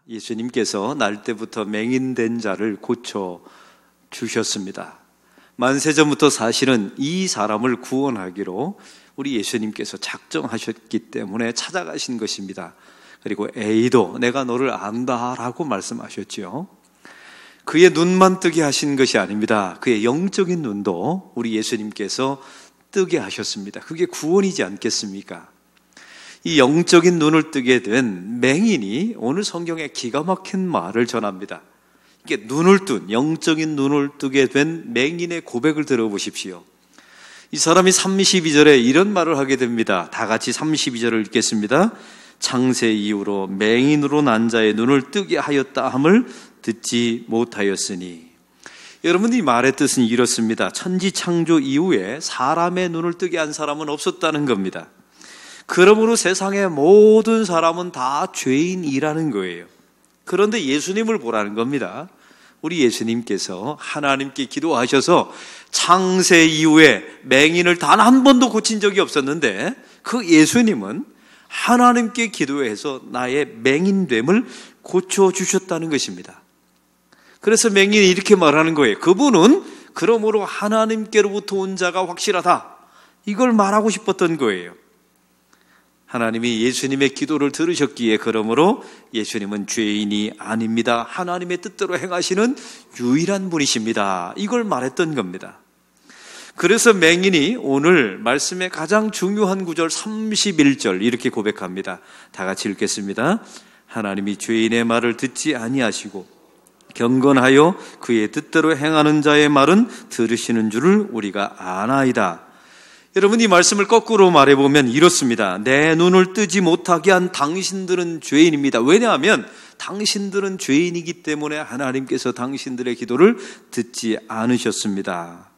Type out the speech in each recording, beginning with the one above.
예수님께서 날 때부터 맹인된 자를 고쳐 주셨습니다. 만세전부터 사실은 이 사람을 구원하기로 우리 예수님께서 작정하셨기 때문에 찾아가신 것입니다. 그리고 에이도 내가 너를 안다라고 말씀하셨죠. 그의 눈만 뜨게 하신 것이 아닙니다. 그의 영적인 눈도 우리 예수님께서 뜨게 하셨습니다. 그게 구원이지 않겠습니까? 이 영적인 눈을 뜨게 된 맹인이 오늘 성경에 기가 막힌 말을 전합니다. 이게 눈을 뜬, 영적인 눈을 뜨게 된 맹인의 고백을 들어보십시오. 이 사람이 32절에 이런 말을 하게 됩니다. 다 같이 32절을 읽겠습니다. 창세 이후로 맹인으로 난 자의 눈을 뜨게 하였다 함을 듣지 못하였으니. 여러분, 이 말의 뜻은 이렇습니다. 천지 창조 이후에 사람의 눈을 뜨게 한 사람은 없었다는 겁니다. 그러므로 세상의 모든 사람은 다 죄인이라는 거예요. 그런데 예수님을 보라는 겁니다. 우리 예수님께서 하나님께 기도하셔서 창세 이후에 맹인을 단 한 번도 고친 적이 없었는데 그 예수님은 하나님께 기도해서 나의 맹인됨을 고쳐주셨다는 것입니다. 그래서 맹인이 이렇게 말하는 거예요. 그분은 그러므로 하나님께로부터 온 자가 확실하다. 이걸 말하고 싶었던 거예요. 하나님이 예수님의 기도를 들으셨기에 그러므로 예수님은 죄인이 아닙니다. 하나님의 뜻대로 행하시는 유일한 분이십니다. 이걸 말했던 겁니다. 그래서 맹인이 오늘 말씀의 가장 중요한 구절 31절 이렇게 고백합니다. 다 같이 읽겠습니다. 하나님이 죄인의 말을 듣지 아니하시고 경건하여 그의 뜻대로 행하는 자의 말은 들으시는 줄을 우리가 아나이다. 여러분, 이 말씀을 거꾸로 말해보면 이렇습니다. 내 눈을 뜨지 못하게 한 당신들은 죄인입니다. 왜냐하면 당신들은 죄인이기 때문에 하나님께서 당신들의 기도를 듣지 않으셨습니다.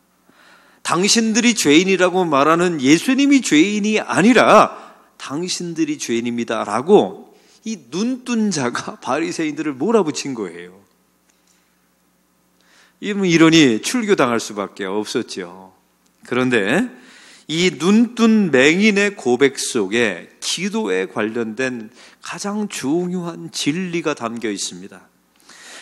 당신들이 죄인이라고 말하는 예수님이 죄인이 아니라 당신들이 죄인입니다 라고 이 눈뜬 자가 바리새인들을 몰아붙인 거예요. 이러니 출교당할 수밖에 없었죠. 그런데 이 눈뜬 맹인의 고백 속에 기도에 관련된 가장 중요한 진리가 담겨 있습니다.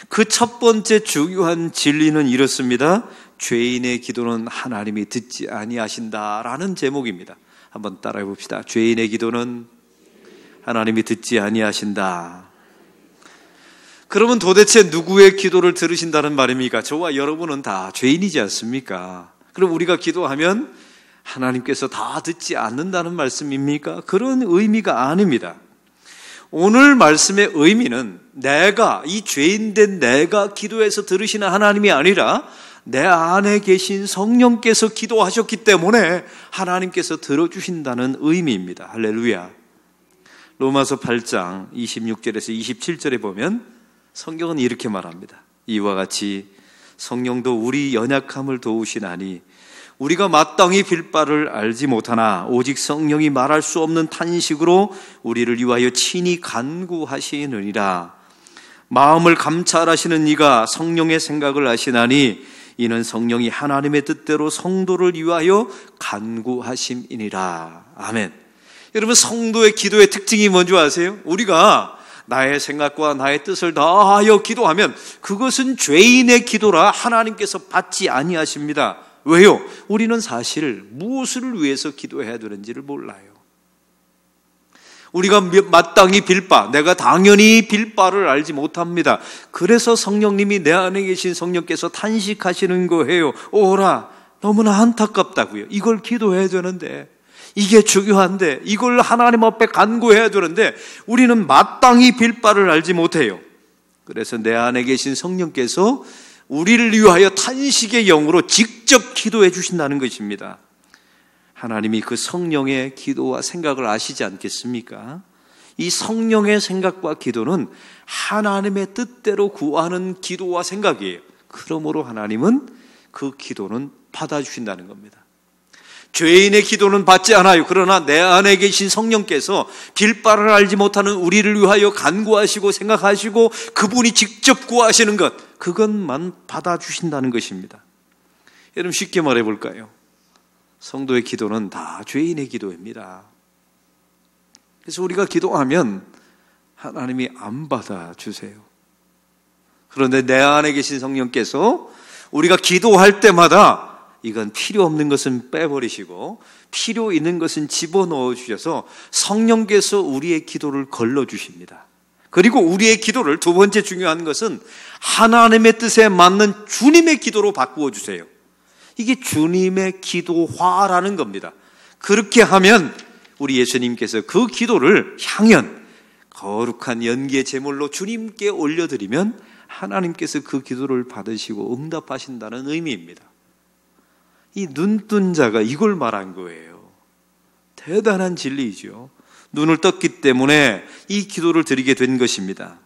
그 첫 번째 중요한 진리는 이렇습니다. 죄인의 기도는 하나님이 듣지 아니하신다라는 제목입니다. 한번 따라해 봅시다. 죄인의 기도는 하나님이 듣지 아니하신다. 그러면 도대체 누구의 기도를 들으신다는 말입니까? 저와 여러분은 다 죄인이지 않습니까? 그럼 우리가 기도하면 하나님께서 다 듣지 않는다는 말씀입니까? 그런 의미가 아닙니다. 오늘 말씀의 의미는 내가, 이 죄인된 내가 기도해서 들으시는 하나님이 아니라 내 안에 계신 성령께서 기도하셨기 때문에 하나님께서 들어주신다는 의미입니다. 할렐루야. 로마서 8장 26절에서 27절에 보면 성경은 이렇게 말합니다. 이와 같이 성령도 우리 연약함을 도우시나니 우리가 마땅히 빌 바를 알지 못하나 오직 성령이 말할 수 없는 탄식으로 우리를 위하여 친히 간구하시느니라. 마음을 감찰하시는 이가 성령의 생각을 아시나니 이는 성령이 하나님의 뜻대로 성도를 위하여 간구하심이니라. 아멘. 여러분, 성도의 기도의 특징이 뭔지 아세요? 우리가 나의 생각과 나의 뜻을 다하여 기도하면 그것은 죄인의 기도라 하나님께서 받지 아니하십니다. 왜요? 우리는 사실 무엇을 위해서 기도해야 되는지를 몰라요. 우리가 마땅히 빌 바, 내가 당연히 빌 바를 알지 못합니다. 그래서 성령님이 내 안에 계신 성령께서 탄식하시는 거예요. 오라, 너무나 안타깝다고요. 이걸 기도해야 되는데, 이게 중요한데, 이걸 하나님 앞에 간구해야 되는데 우리는 마땅히 빌 바를 알지 못해요. 그래서 내 안에 계신 성령께서 우리를 위하여 탄식의 영으로 직접 기도해 주신다는 것입니다. 하나님이 그 성령의 기도와 생각을 아시지 않겠습니까? 이 성령의 생각과 기도는 하나님의 뜻대로 구하는 기도와 생각이에요. 그러므로 하나님은 그 기도는 받아주신다는 겁니다. 죄인의 기도는 받지 않아요. 그러나 내 안에 계신 성령께서 빌 바를 알지 못하는 우리를 위하여 간구하시고 생각하시고 그분이 직접 구하시는 것, 그것만 받아주신다는 것입니다. 여러분, 쉽게 말해볼까요? 성도의 기도는 다 죄인의 기도입니다. 그래서 우리가 기도하면 하나님이 안 받아주세요. 그런데 내 안에 계신 성령께서 우리가 기도할 때마다 이건 필요 없는 것은 빼버리시고 필요 있는 것은 집어넣어 주셔서 성령께서 우리의 기도를 걸러주십니다. 그리고 우리의 기도를 두 번째 중요한 것은 하나님의 뜻에 맞는 주님의 기도로 바꾸어 주세요. 이게 주님의 기도화라는 겁니다. 그렇게 하면 우리 예수님께서 그 기도를 향연 거룩한 연기의 제물로 주님께 올려드리면 하나님께서 그 기도를 받으시고 응답하신다는 의미입니다. 이 눈뜬 자가 이걸 말한 거예요. 대단한 진리이죠. 눈을 떴기 때문에 이 기도를 드리게 된 것입니다.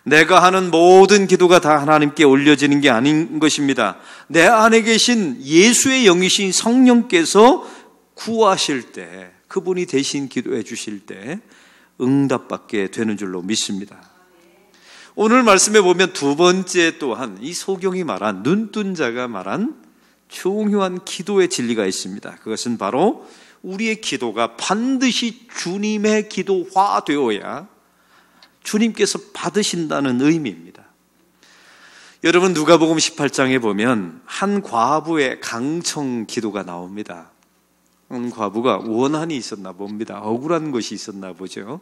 내가 하는 모든 기도가 다 하나님께 올려지는 게 아닌 것입니다. 내 안에 계신 예수의 영이신 성령께서 구하실 때, 그분이 대신 기도해 주실 때 응답받게 되는 줄로 믿습니다. 오늘 말씀에 보면 두 번째 또한 이 소경이 말한 눈뜬 자가 말한 중요한 기도의 진리가 있습니다. 그것은 바로 우리의 기도가 반드시 주님의 기도화 되어야 주님께서 받으신다는 의미입니다. 여러분 누가복음 18장에 보면 한 과부의 강청 기도가 나옵니다. 한 과부가 원한이 있었나 봅니다. 억울한 것이 있었나 보죠.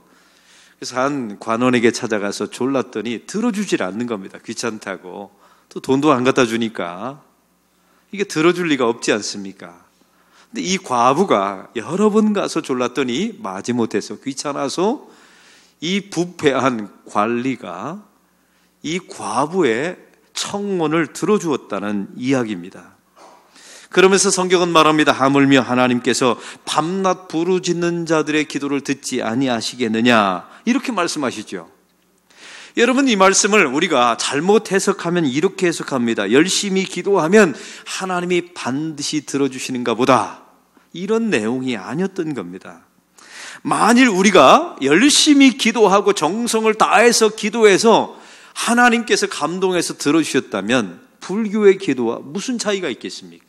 그래서 한 관원에게 찾아가서 졸랐더니 들어주질 않는 겁니다. 귀찮다고. 또 돈도 안 갖다 주니까 이게 들어줄 리가 없지 않습니까? 근데 이 과부가 여러 번 가서 졸랐더니 마지못해서 귀찮아서 이 부패한 관리가 이 과부의 청원을 들어주었다는 이야기입니다. 그러면서 성경은 말합니다. 하물며 하나님께서 밤낮 부르짖는 자들의 기도를 듣지 아니하시겠느냐 이렇게 말씀하시죠. 여러분 이 말씀을 우리가 잘못 해석하면 이렇게 해석합니다. 열심히 기도하면 하나님이 반드시 들어주시는가 보다, 이런 내용이 아니었던 겁니다. 만일 우리가 열심히 기도하고 정성을 다해서 기도해서 하나님께서 감동해서 들어주셨다면 불교의 기도와 무슨 차이가 있겠습니까?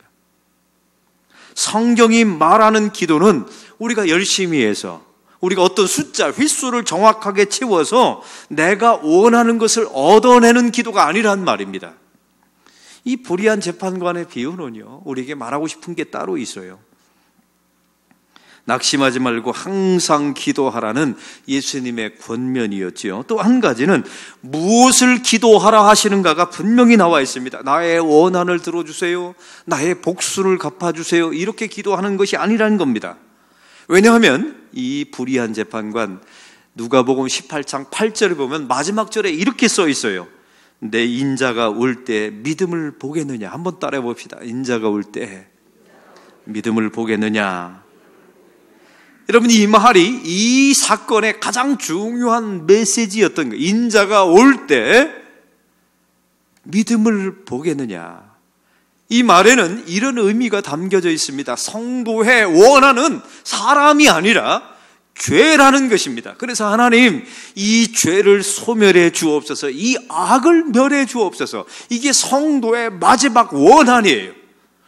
성경이 말하는 기도는 우리가 열심히 해서 우리가 어떤 숫자, 휘수를 정확하게 채워서 내가 원하는 것을 얻어내는 기도가 아니란 말입니다. 이 불의한 재판관의 비유는요, 우리에게 말하고 싶은 게 따로 있어요. 낙심하지 말고 항상 기도하라는 예수님의 권면이었지요. 또 한 가지는 무엇을 기도하라 하시는가가 분명히 나와 있습니다. 나의 원한을 들어주세요, 나의 복수를 갚아주세요, 이렇게 기도하는 것이 아니라는 겁니다. 왜냐하면 이 불의한 재판관 누가복음 18장 8절을 보면 마지막 절에 이렇게 써 있어요. 내 인자가 올 때 믿음을 보겠느냐. 한번 따라해 봅시다. 인자가 올 때 믿음을 보겠느냐. 여러분 이 말이 이 사건의 가장 중요한 메시지였던 거예요. 인자가 올 때 믿음을 보겠느냐. 이 말에는 이런 의미가 담겨져 있습니다. 성도의 원한은 사람이 아니라 죄라는 것입니다. 그래서 하나님 이 죄를 소멸해 주옵소서, 이 악을 멸해 주옵소서, 이게 성도의 마지막 원한이에요.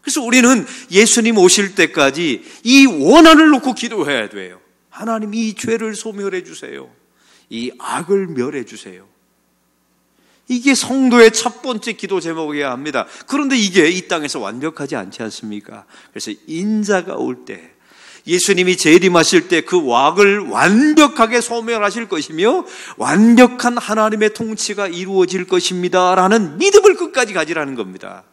그래서 우리는 예수님 오실 때까지 이 원한을 놓고 기도해야 돼요. 하나님 이 죄를 소멸해 주세요, 이 악을 멸해 주세요. 이게 성도의 첫 번째 기도 제목이어야 합니다. 그런데 이게 이 땅에서 완벽하지 않지 않습니까? 그래서 인자가 올 때, 예수님이 재림하실 때 그 악을 완벽하게 소멸하실 것이며 완벽한 하나님의 통치가 이루어질 것입니다 라는 믿음을 끝까지 가지라는 겁니다.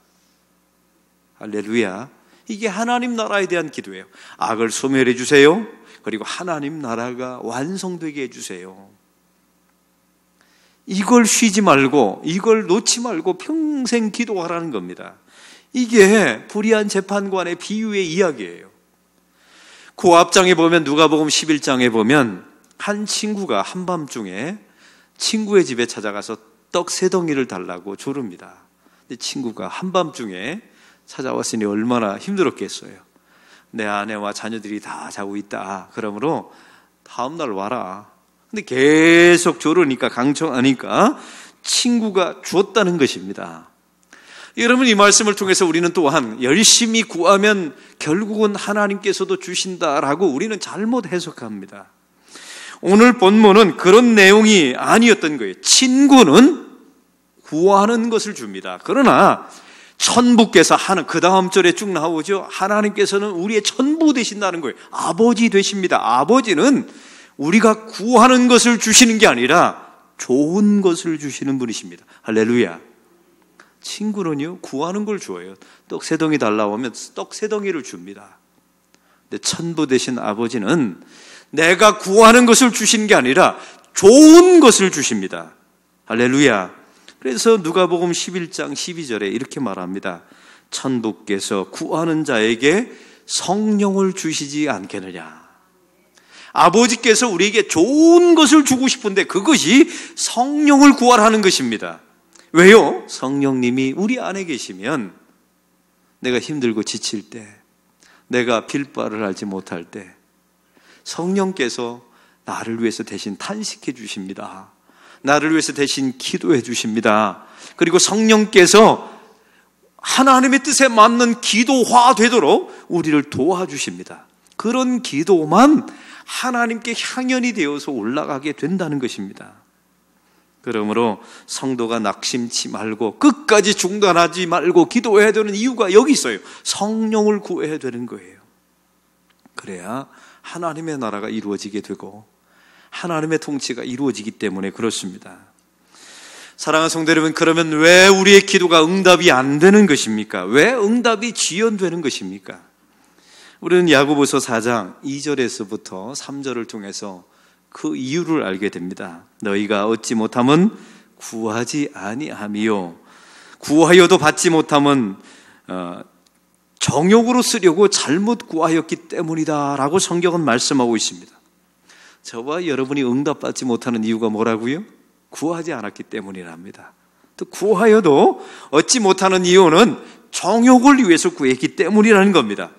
할렐루야. 이게 하나님 나라에 대한 기도예요. 악을 소멸해 주세요, 그리고 하나님 나라가 완성되게 해주세요. 이걸 쉬지 말고, 이걸 놓지 말고 평생 기도하라는 겁니다. 이게 불의한 재판관의 비유의 이야기예요. 그 앞장에 보면 누가복음 11장에 보면 한 친구가 한밤중에 친구의 집에 찾아가서 떡 3덩이를 달라고 조릅니다. 근데 친구가 한밤중에 찾아왔으니 얼마나 힘들었겠어요. 내 아내와 자녀들이 다 자고 있다. 그러므로 다음날 와라. 근데 계속 조르니까, 강청하니까 친구가 주었다는 것입니다. 여러분 이 말씀을 통해서 우리는 또한 열심히 구하면 결국은 하나님께서도 주신다라고 우리는 잘못 해석합니다. 오늘 본문은 그런 내용이 아니었던 거예요. 친구는 구하는 것을 줍니다. 그러나 천부께서 하는, 그 다음 절에 쭉 나오죠. 하나님께서는 우리의 천부 되신다는 거예요. 아버지 되십니다. 아버지는 우리가 구하는 것을 주시는 게 아니라 좋은 것을 주시는 분이십니다. 할렐루야. 친구는요, 구하는 걸 줘요. 떡 세 덩이 달라고 하면 떡 세 덩이를 줍니다. 근데 천부 되신 아버지는 내가 구하는 것을 주시는 게 아니라 좋은 것을 주십니다. 할렐루야. 그래서 누가복음 11장 12절에 이렇게 말합니다. 천부께서 구하는 자에게 성령을 주시지 않겠느냐. 아버지께서 우리에게 좋은 것을 주고 싶은데 그것이 성령을 구하라는 것입니다. 왜요? 성령님이 우리 안에 계시면 내가 힘들고 지칠 때, 내가 빌바를 알지 못할 때 성령께서 나를 위해서 대신 탄식해 주십니다. 나를 위해서 대신 기도해 주십니다. 그리고 성령께서 하나님의 뜻에 맞는 기도화 되도록 우리를 도와주십니다. 그런 기도만 하나님께 향연이 되어서 올라가게 된다는 것입니다. 그러므로 성도가 낙심치 말고 끝까지 중단하지 말고 기도해야 되는 이유가 여기 있어요. 성령을 구해야 되는 거예요. 그래야 하나님의 나라가 이루어지게 되고 하나님의 통치가 이루어지기 때문에 그렇습니다. 사랑하는 성도 여러분, 그러면 왜 우리의 기도가 응답이 안 되는 것입니까? 왜 응답이 지연되는 것입니까? 우리는 야고보서 4장 2절에서부터 3절을 통해서 그 이유를 알게 됩니다. 너희가 얻지 못함은 구하지 아니함이요, 구하여도 받지 못함은 정욕으로 쓰려고 잘못 구하였기 때문이다 라고 성경은 말씀하고 있습니다. 저와 여러분이 응답받지 못하는 이유가 뭐라고요? 구하지 않았기 때문이랍니다. 또 구하여도 얻지 못하는 이유는 정욕을 위해서 구했기 때문이라는 겁니다.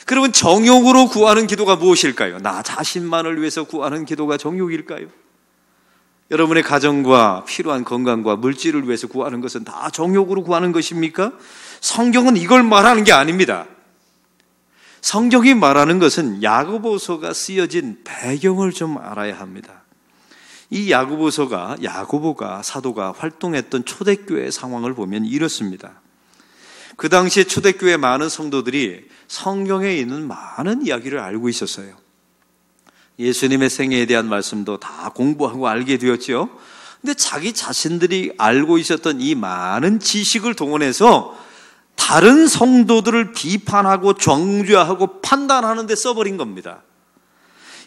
그러면 정욕으로 구하는 기도가 무엇일까요? 나 자신만을 위해서 구하는 기도가 정욕일까요? 여러분의 가정과 필요한 건강과 물질을 위해서 구하는 것은 다 정욕으로 구하는 것입니까? 성경은 이걸 말하는 게 아닙니다. 성경이 말하는 것은 야고보서가 쓰여진 배경을 좀 알아야 합니다. 이 야고보가 사도가 활동했던 초대교회 상황을 보면 이렇습니다. 그 당시에 초대교회 많은 성도들이 성경에 있는 많은 이야기를 알고 있었어요. 예수님의 생애에 대한 말씀도 다 공부하고 알게 되었죠. 근데 자기 자신들이 알고 있었던 이 많은 지식을 동원해서 다른 성도들을 비판하고 정죄하고 판단하는 데 써버린 겁니다.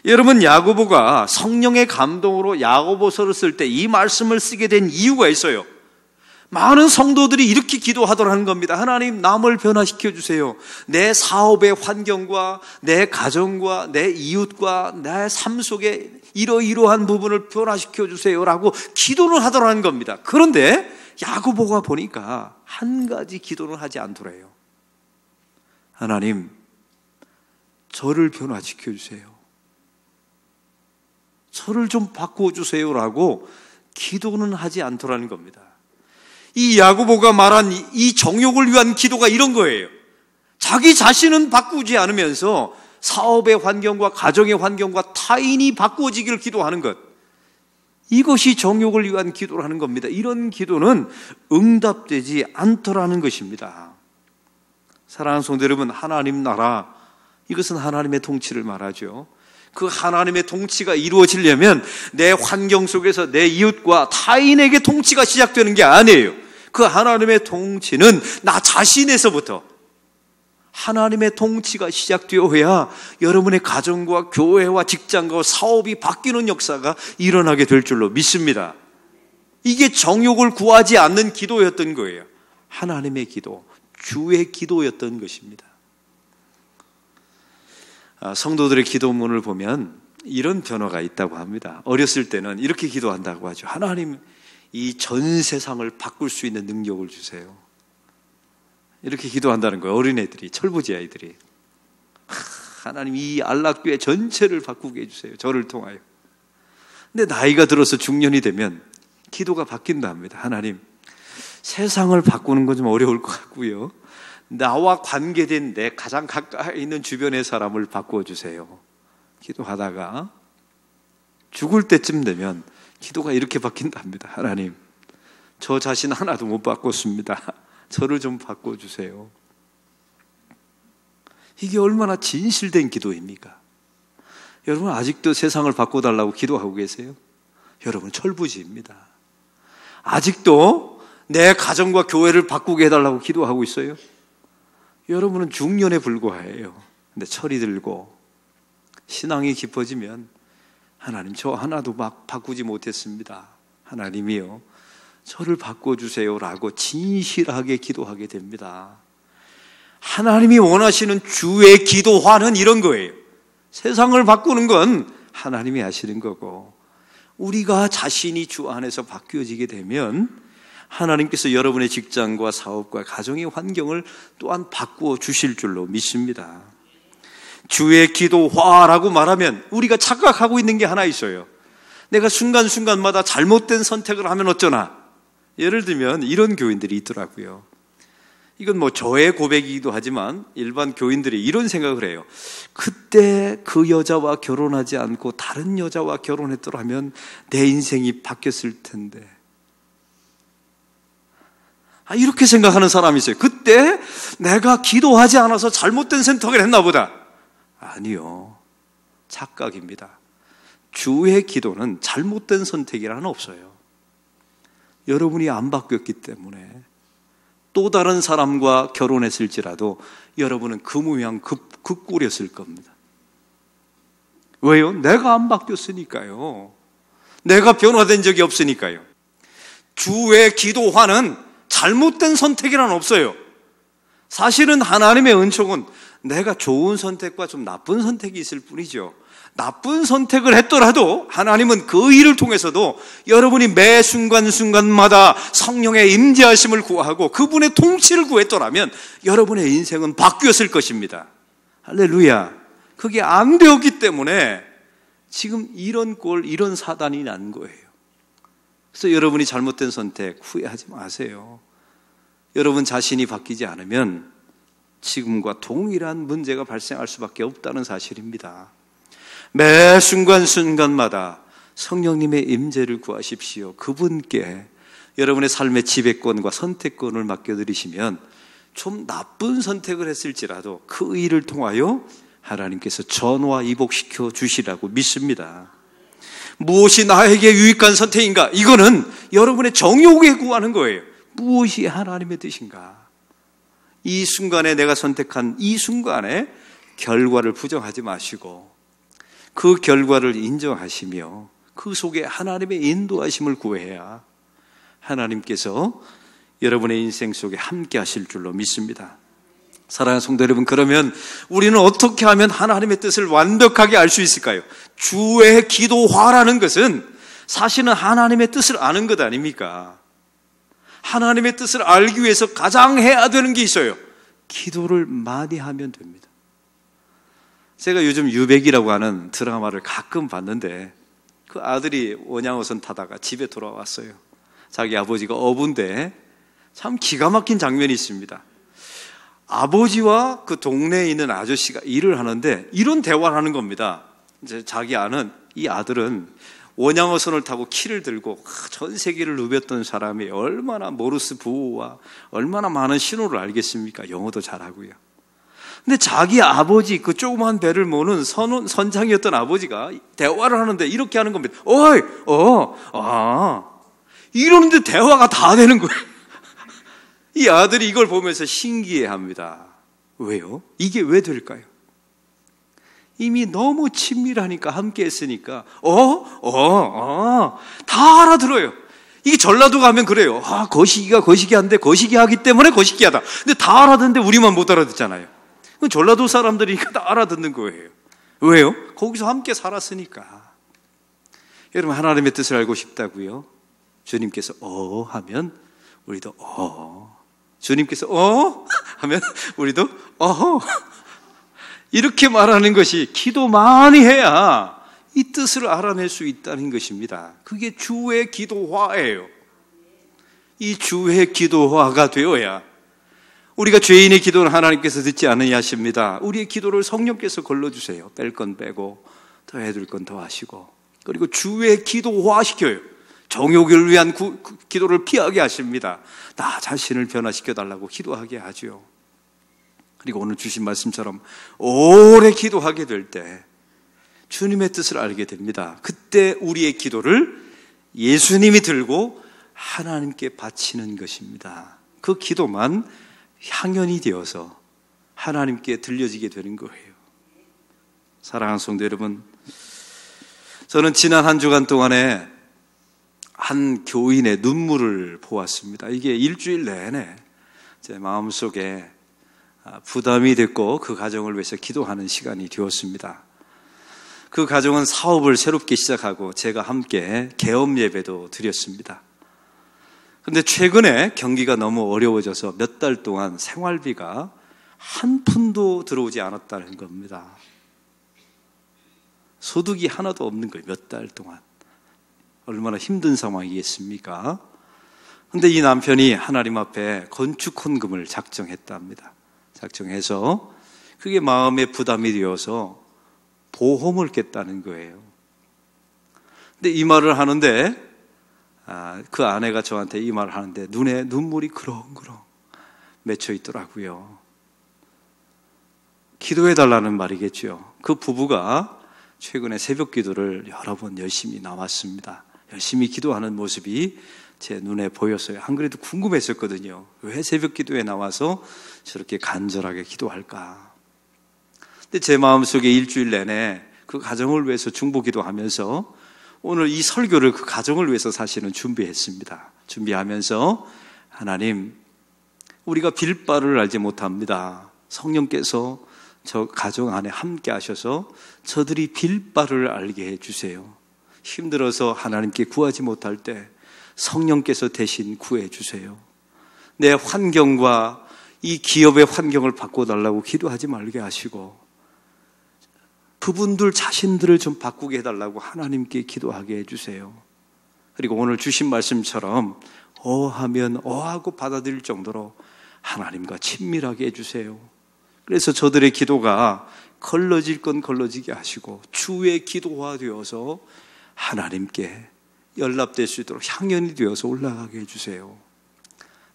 여러분, 야고보가 성령의 감동으로 야고보서를 쓸 때 이 말씀을 쓰게 된 이유가 있어요. 많은 성도들이 이렇게 기도하더라는 겁니다. 하나님, 남을 변화시켜 주세요. 내 사업의 환경과 내 가정과 내 이웃과 내 삶 속에 이러이러한 부분을 변화시켜 주세요라고 기도를 하더라는 겁니다. 그런데 야고보가 보니까 한 가지 기도를 하지 않더래요. 하나님, 저를 변화시켜 주세요. 저를 좀 바꾸어 주세요라고 기도는 하지 않더라는 겁니다. 이 야고보가 말한 이 정욕을 위한 기도가 이런 거예요. 자기 자신은 바꾸지 않으면서 사업의 환경과 가정의 환경과 타인이 바꾸어지기를 기도하는 것, 이것이 정욕을 위한 기도라는 겁니다. 이런 기도는 응답되지 않더라는 것입니다. 사랑하는 성도 여러분, 하나님 나라, 이것은 하나님의 통치를 말하죠. 그 하나님의 통치가 이루어지려면 내 환경 속에서 내 이웃과 타인에게 통치가 시작되는 게 아니에요. 그 하나님의 통치는 나 자신에서부터 하나님의 통치가 시작되어야 여러분의 가정과 교회와 직장과 사업이 바뀌는 역사가 일어나게 될 줄로 믿습니다. 이게 정욕을 구하지 않는 기도였던 거예요. 하나님의 기도, 주의 기도였던 것입니다. 성도들의 기도문을 보면 이런 변화가 있다고 합니다. 어렸을 때는 이렇게 기도한다고 하죠. 하나님, 이 전 세상을 바꿀 수 있는 능력을 주세요. 이렇게 기도한다는 거예요. 어린애들이, 철부지 아이들이. 하나님, 이 안락교회 전체를 바꾸게 해주세요. 저를 통하여. 근데 나이가 들어서 중년이 되면 기도가 바뀐다 합니다. 하나님, 세상을 바꾸는 건 좀 어려울 것 같고요. 나와 관계된 내 가장 가까이 있는 주변의 사람을 바꾸어 주세요. 기도하다가 죽을 때쯤 되면 기도가 이렇게 바뀐답니다. 하나님, 저 자신 하나도 못 바꿨습니다. 저를 좀 바꿔주세요. 이게 얼마나 진실된 기도입니까? 여러분 아직도 세상을 바꿔달라고 기도하고 계세요? 여러분 철부지입니다. 아직도 내 가정과 교회를 바꾸게 해달라고 기도하고 있어요? 여러분은 중년에 불과해요. 근데 철이 들고 신앙이 깊어지면 하나님 저 하나도 막 바꾸지 못했습니다. 하나님이요 저를 바꿔주세요라고 진실하게 기도하게 됩니다. 하나님이 원하시는 주의 기도화는 이런 거예요. 세상을 바꾸는 건 하나님이 하시는 거고 우리가 자신이 주 안에서 바뀌어지게 되면 하나님께서 여러분의 직장과 사업과 가정의 환경을 또한 바꾸어 주실 줄로 믿습니다. 주의 기도화라고 말하면 우리가 착각하고 있는 게 하나 있어요. 내가 순간순간마다 잘못된 선택을 하면 어쩌나. 예를 들면 이런 교인들이 있더라고요. 이건 뭐 저의 고백이기도 하지만 일반 교인들이 이런 생각을 해요. 그때 그 여자와 결혼하지 않고 다른 여자와 결혼했더라면 내 인생이 바뀌었을 텐데. 이렇게 생각하는 사람이 있어요. 그때 내가 기도하지 않아서 잘못된 선택을 했나 보다. 아니요. 착각입니다. 주의 기도는 잘못된 선택이라는 없어요. 여러분이 안 바뀌었기 때문에 또 다른 사람과 결혼했을지라도 여러분은 그 모양 극꿀이었을 겁니다. 왜요? 내가 안 바뀌었으니까요. 내가 변화된 적이 없으니까요. 주의 기도화는 잘못된 선택이란 없어요. 사실은 하나님의 은총은 내가 좋은 선택과 좀 나쁜 선택이 있을 뿐이죠. 나쁜 선택을 했더라도 하나님은 그 일을 통해서도 여러분이 매 순간순간마다 성령의 임재하심을 구하고 그분의 통치를 구했더라면 여러분의 인생은 바뀌었을 것입니다. 할렐루야. 그게 안 되었기 때문에 지금 이런 이런 사단이 난 거예요. 그래서 여러분이 잘못된 선택 후회하지 마세요. 여러분 자신이 바뀌지 않으면 지금과 동일한 문제가 발생할 수밖에 없다는 사실입니다. 매 순간순간마다 성령님의 임재를 구하십시오. 그분께 여러분의 삶의 지배권과 선택권을 맡겨드리시면 좀 나쁜 선택을 했을지라도 그 일을 통하여 하나님께서 전화 이복시켜 주시라고 믿습니다. 무엇이 나에게 유익한 선택인가? 이거는 여러분의 정욕에 구하는 거예요. 무엇이 하나님의 뜻인가? 이 순간에 내가 선택한 이 순간에 결과를 부정하지 마시고 그 결과를 인정하시며 그 속에 하나님의 인도하심을 구해야 하나님께서 여러분의 인생 속에 함께 하실 줄로 믿습니다. 사랑하는 성도 여러분, 그러면 우리는 어떻게 하면 하나님의 뜻을 완벽하게 알 수 있을까요? 주의 기도화라는 것은 사실은 하나님의 뜻을 아는 것 아닙니까? 하나님의 뜻을 알기 위해서 가장 해야 되는 게 있어요. 기도를 많이 하면 됩니다. 제가 요즘 유백이라고 하는 드라마를 가끔 봤는데 그 아들이 원양어선 타다가 집에 돌아왔어요. 자기 아버지가 어부인데 참 기가 막힌 장면이 있습니다. 아버지와 그 동네에 있는 아저씨가 일을 하는데 이런 대화를 하는 겁니다. 이제 자기 이 아들은 원양어선을 타고 키를 들고 전 세계를 누볐던 사람이 얼마나 모르스 부호와 얼마나 많은 신호를 알겠습니까? 영어도 잘하고요. 근데 자기 아버지, 그 조그만 배를 모는 선장이었던 아버지가 대화를 하는데 이렇게 하는 겁니다. 어이, 이러는데 대화가 다 되는 거예요. 이 아들이 이걸 보면서 신기해 합니다. 왜요? 이게 왜 될까요? 이미 너무 친밀하니까, 함께 했으니까, 다 알아들어요. 이게 전라도 가면 그래요. 거시기가 거시기한데 거시기하기 때문에 거시기하다. 근데 다 알아듣는데 우리만 못 알아듣잖아요. 전라도 사람들이니까 다 알아듣는 거예요. 왜요? 거기서 함께 살았으니까. 여러분, 하나님의 뜻을 알고 싶다고요? 주님께서 하면 우리도 주님께서 하면 우리도 이렇게 말하는 것이 기도 많이 해야 이 뜻을 알아낼 수 있다는 것입니다. 그게 주의 기도화예요. 이 주의 기도화가 되어야 우리가 죄인의 기도는 하나님께서 듣지 않으십니다. 우리의 기도를 성령께서 걸러주세요. 뺄 건 빼고 더 해둘 건 더 하시고 그리고 주의 기도화시켜요. 정욕을 위한 기도를 피하게 하십니다. 나 자신을 변화시켜 달라고 기도하게 하죠. 그리고 오늘 주신 말씀처럼 오래 기도하게 될 때 주님의 뜻을 알게 됩니다. 그때 우리의 기도를 예수님이 들고 하나님께 바치는 것입니다. 그 기도만 향연이 되어서 하나님께 들려지게 되는 거예요. 사랑하는 성도 여러분, 저는 지난 한 주간 동안에 한 교인의 눈물을 보았습니다. 이게 일주일 내내 제 마음속에 부담이 됐고 그 가정을 위해서 기도하는 시간이 되었습니다. 그 가정은 사업을 새롭게 시작하고 제가 함께 개업 예배도 드렸습니다. 그런데 최근에 경기가 너무 어려워져서 몇 달 동안 생활비가 한 푼도 들어오지 않았다는 겁니다. 소득이 하나도 없는 거예요. 몇 달 동안. 얼마나 힘든 상황이겠습니까? 그런데 이 남편이 하나님 앞에 건축 헌금을 작정했답니다. 작정해서 그게 마음의 부담이 되어서 보험을 깼다는 거예요. 근데 이 말을 하는데 그 아내가 저한테 이 말을 하는데 눈에 눈물이 그렁그렁 맺혀 있더라고요. 기도해달라는 말이겠죠. 그 부부가 최근에 새벽 기도를 여러 번 열심히 나왔습니다. 열심히 기도하는 모습이 제 눈에 보였어요. 안 그래도 궁금했었거든요. 왜 새벽 기도에 나와서 저렇게 간절하게 기도할까? 근데 제 마음속에 일주일 내내 그 가정을 위해서 중보 기도하면서 오늘 이 설교를 그 가정을 위해서 사실은 준비했습니다. 준비하면서 하나님, 우리가 빌 바를 알지 못합니다. 성령께서 저 가정 안에 함께 하셔서 저들이 빌 바를 알게 해주세요. 힘들어서 하나님께 구하지 못할 때 성령께서 대신 구해주세요. 내 환경과 이 기업의 환경을 바꿔달라고 기도하지 말게 하시고 그분들 자신들을 좀 바꾸게 해달라고 하나님께 기도하게 해주세요. 그리고 오늘 주신 말씀처럼 하면 하고 받아들일 정도로 하나님과 친밀하게 해주세요. 그래서 저들의 기도가 걸러질 건 걸러지게 하시고 주의 기도화 되어서 하나님께 연락될 수 있도록 향연이 되어서 올라가게 해주세요.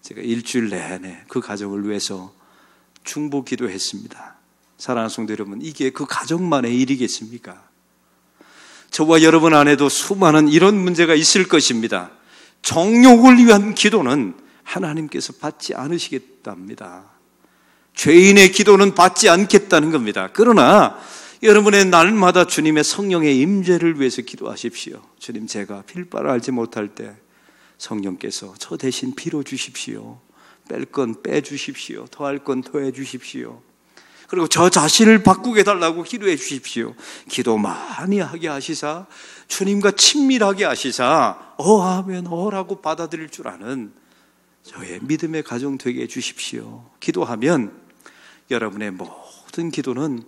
제가 일주일 내내 그 가정을 위해서 중보 기도했습니다. 사랑하는 성도 여러분, 이게 그 가정만의 일이겠습니까? 저와 여러분 안에도 수많은 이런 문제가 있을 것입니다. 정욕을 위한 기도는 하나님께서 받지 않으시겠답니다. 죄인의 기도는 받지 않겠다는 겁니다. 그러나 여러분의 날마다 주님의 성령의 임재를 위해서 기도하십시오. 주님, 제가 빌 바를 알지 못할 때 성령께서 저 대신 빌어 주십시오. 뺄 건 빼주십시오. 더할 건 더해 주십시오. 그리고 저 자신을 바꾸게 해달라고 기도해 주십시오. 기도 많이 하게 하시사 주님과 친밀하게 하시사 하면 라고 받아들일 줄 아는 저의 믿음의 가정 되게 해주십시오. 기도하면 여러분의 모든 기도는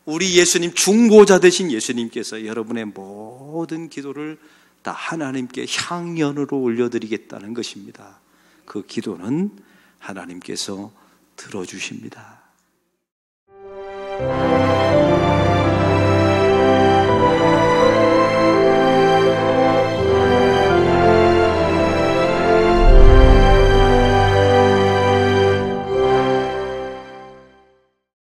우리 예수님, 중보자 되신 예수님께서 여러분의 모든 기도를 다 하나님께 향연으로 올려드리겠다는 것입니다. 그 기도는 하나님께서 들어주십니다.